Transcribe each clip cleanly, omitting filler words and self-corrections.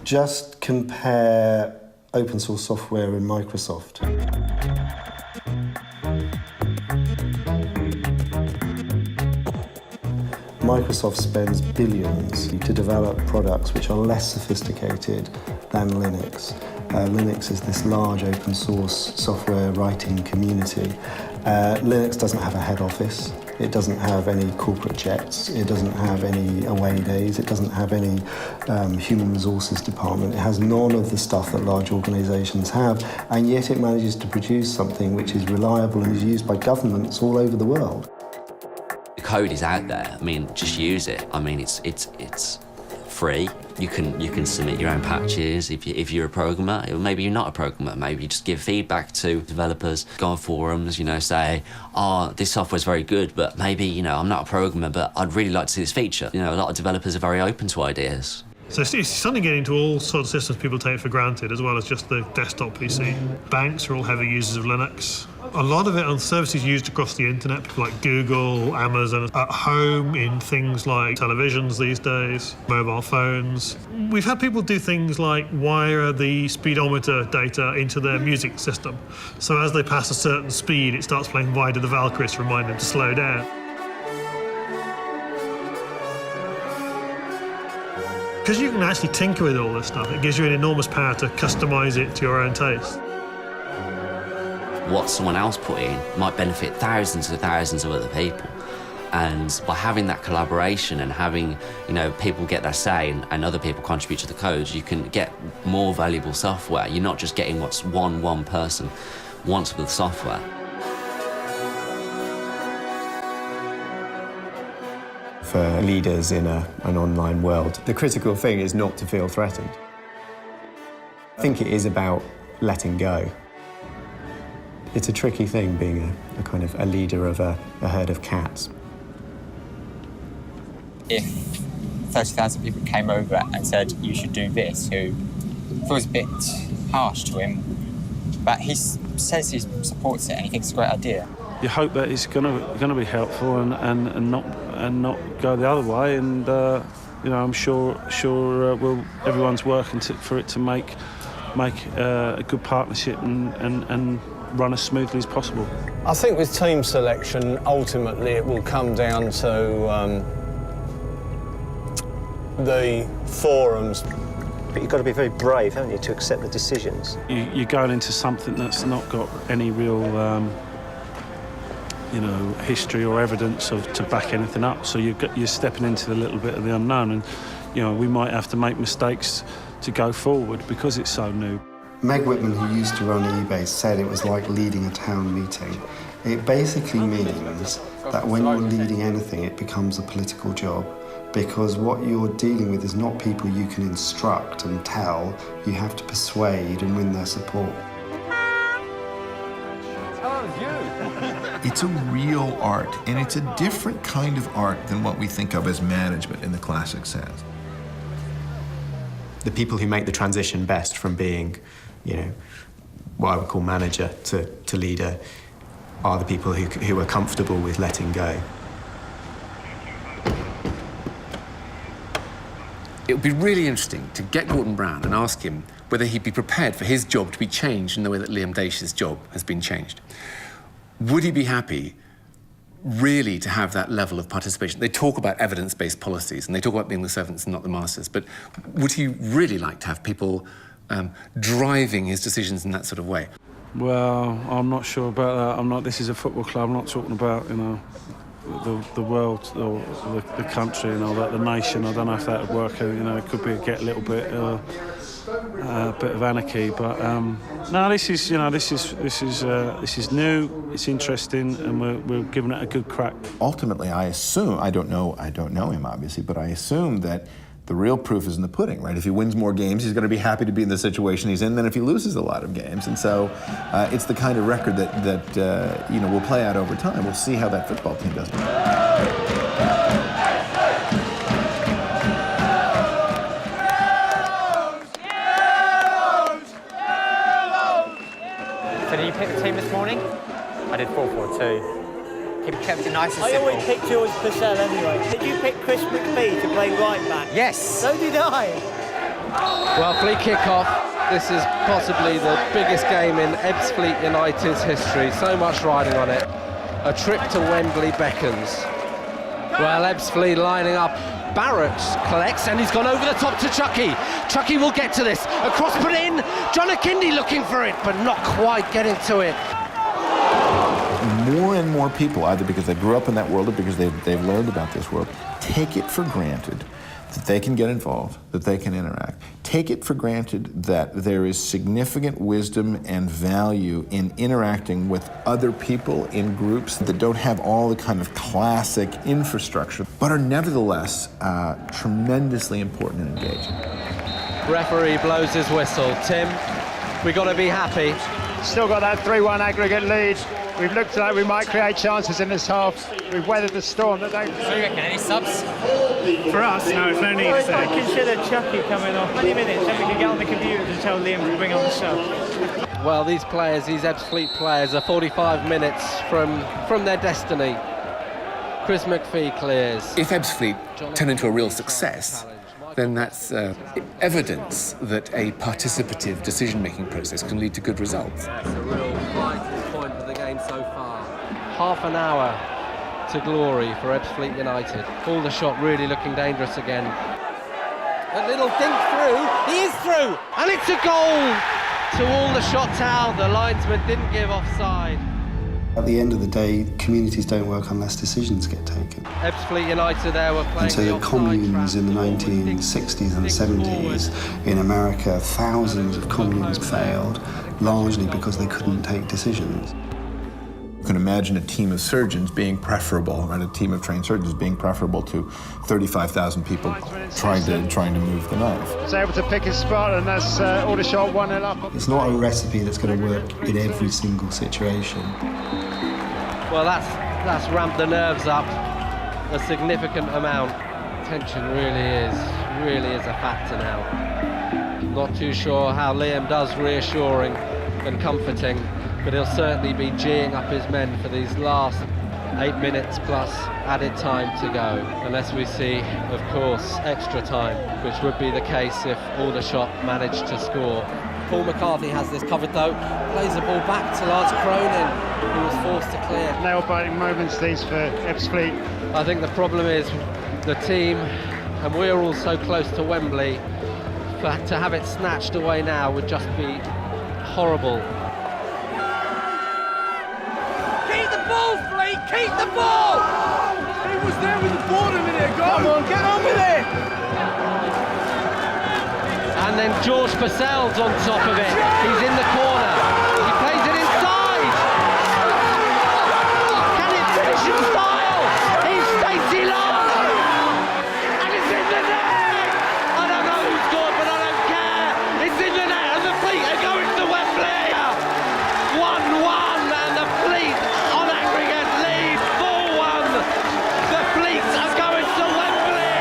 Just compare open source software in Microsoft. Microsoft spends billions to develop products which are less sophisticated than Linux. Linux is this large open source software writing community. Linux doesn't have a head office. It doesn't have any corporate jets. It doesn't have any away days. It doesn't have any human resources department. It has none of the stuff that large organizations have, and yet it manages to produce something which is reliable and is used by governments all over the world. The code is out there. I mean, just use it. I mean, it's free. You can submit your own patches if you're a programmer. Maybe you're not a programmer. Maybe you just give feedback to developers. Go on forums, say, oh, this software's very good, but maybe, I'm not a programmer, but I'd really like to see this feature. A lot of developers are very open to ideas. So it's starting to get into all sorts of systems people take for granted, as well as just the desktop PC. Banks are all heavy users of Linux. A lot of it on services used across the internet, people like Google, Amazon, at home in things like televisions these days, mobile phones. We've had people do things like wire the speedometer data into their music system. So as they pass a certain speed, it starts playing Ride of the Valkyries to remind them to slow down. Because you can actually tinker with all this stuff, it gives you an enormous power to customize it to your own taste. What someone else put in might benefit thousands and thousands of other people. And by having that collaboration and having, people get their say and other people contribute to the code, you can get more valuable software. You're not just getting what one person wants with the software. For leaders in an online world, the critical thing is not to feel threatened. I think it is about letting go. It's a tricky thing being a kind of a leader of a herd of cats. If 30,000 people came over and said, you should do this, who feels a bit harsh to him, but he says he supports it and he thinks it's a great idea. You hope that it's going to be helpful and not go the other way. And I'm sure everyone's working for it to make a good partnership and run as smoothly as possible. I think with team selection, ultimately it will come down to the forums. But you've got to be very brave, haven't you, to accept the decisions? You're going into something that's not got any real history or evidence to back anything up. So you're stepping into a little bit of the unknown, and we might have to make mistakes to go forward because it's so new. Meg Whitman, who used to run eBay, said it was like leading a town meeting. It basically means that when you're leading anything, it becomes a political job, because what you're dealing with is not people you can instruct and tell. You have to persuade and win their support. It's a real art, and it's a different kind of art than what we think of as management in the classic sense. The people who make the transition best from being, what I would call manager to leader are the people who are comfortable with letting go. It would be really interesting to get Gordon Brown and ask him whether he'd be prepared for his job to be changed in the way that Liam Daish's job has been changed. Would he be happy really to have that level of participation? They talk about evidence-based policies and they talk about being the servants and not the masters, but would he really like to have people driving his decisions in that sort of way? Well, I'm not sure about that. This is a football club. I'm not talking about, the world or the country and all that, the nation. I don't know if that would work. It could get a little bit of anarchy. But no, this is new. It's interesting, and we're giving it a good crack. Ultimately, I assume I don't know him obviously, but I assume that the real proof is in the pudding, right? If he wins more games, he's going to be happy to be in the situation he's in than if he loses a lot of games. And so it's the kind of record that will play out over time. We'll see how that football team does. So did you pick the team this morning? I did 4-4-2. Kept it nice and simple. I always picked George Purcell anyway. Did you pick Chris McPhee to play right back? Yes. So did I. Well, Fleet kick-off. This is possibly the biggest game in Ebbsfleet United's history. So much riding on it. A trip to Wembley beckons. Well, Ebbsfleet lining up. Barrett collects and he's gone over the top to Chucky. Chucky will get to this. A cross put in. John Akindi looking for it, but not quite getting to it. More and more people, either because they grew up in that world or because they've learned about this world, take it for granted that they can get involved, that they can interact. Take it for granted that there is significant wisdom and value in interacting with other people in groups that don't have all the kind of classic infrastructure, but are nevertheless tremendously important and engaging. Referee blows his whistle. Tim, we got to be happy. Still got that 3-1 aggregate lead. We've looked like we might create chances in this half. We've weathered the storm that they... So you reckon any subs? For us, no, it's no need. I consider Chucky coming off 20 minutes, then we can get on the computer to tell Liam to bring on the sub. Well, these players, these Ebbsfleet players, are 45 minutes from their destiny. Chris McPhee clears. If Ebbsfleet turn into a real success, then that's evidence that a participative decision-making process can lead to good results. That's a real vital point of the game so far. Half an hour to glory for Ebbsfleet United. Aldershot really looking dangerous again. A little dink through, he is through, and it's a goal to Aldershot Town. The linesman didn't give offside. At the end of the day, communities don't work unless decisions get taken. Ebbsfleet United there were playing And so the communes in the 1960s and 70s in America, thousands of communes failed, largely because they couldn't take decisions. You can imagine a team of surgeons being preferable, right? A team of trained surgeons being preferable to 35,000 people trying to move the knife. was able to pick his spot, and that's Aldershot 1-0 up. It's not a recipe that's going to work in every single situation. Well, that's ramped the nerves up a significant amount. Tension really is a factor now. Not too sure how Liam does reassuring and comforting, but he'll certainly be geeing up his men for these last 8 minutes plus added time to go, unless we see, of course, extra time, which would be the case if Aldershot managed to score. Paul McCarthy has this covered though, plays the ball back to Lars Cronin, who was forced to clear. Nail-biting moments these for Ebbsfleet. I think the problem is the team, and we're all so close to Wembley, but to have it snatched away now would just be horrible. Keep the ball, Fleet! Keep the ball! He was there with the ball a minute ago! Come on, get on with it! And then George Purcell's on top of it. He's in the corner. He plays it inside. Can it finish in style? He's Stacey Long. And it's in the net. I don't know who scored, but I don't care. It's in the net, and the Fleet are going to Wembley. 1-1, and the Fleet on aggregate lead 4-1. The Fleet are going to Wembley.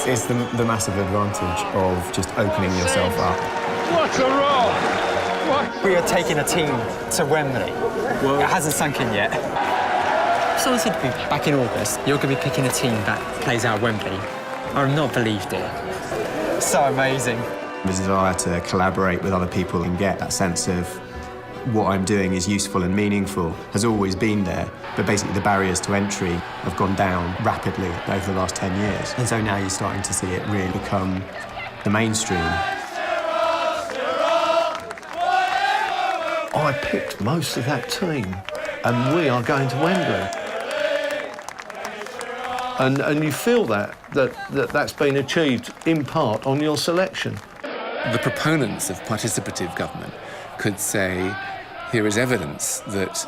It's the massive advantage of just opening yourself up. What a roll! What? We are taking a team to Wembley. Well, it hasn't sunk in yet. So I said back in August, you're going to be picking a team that plays out Wembley. I've not believed it. So amazing. The desire to collaborate with other people and get that sense of what I'm doing is useful and meaningful has always been there, but basically the barriers to entry have gone down rapidly over the last 10 years. And so now you're starting to see it really become the mainstream. I picked most of that team, and we are going to Wembley. And you feel that's been achieved in part on your selection. The proponents of participative government could say, here is evidence that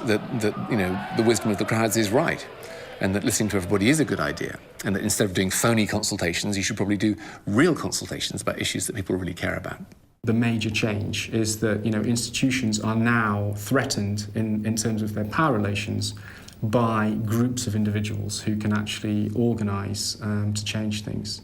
you know, the wisdom of the crowds is right, and that listening to everybody is a good idea, and that instead of doing phony consultations, you should probably do real consultations about issues that people really care about. The major change is that, you know, institutions are now threatened in terms of their power relations by groups of individuals who can actually organise to change things.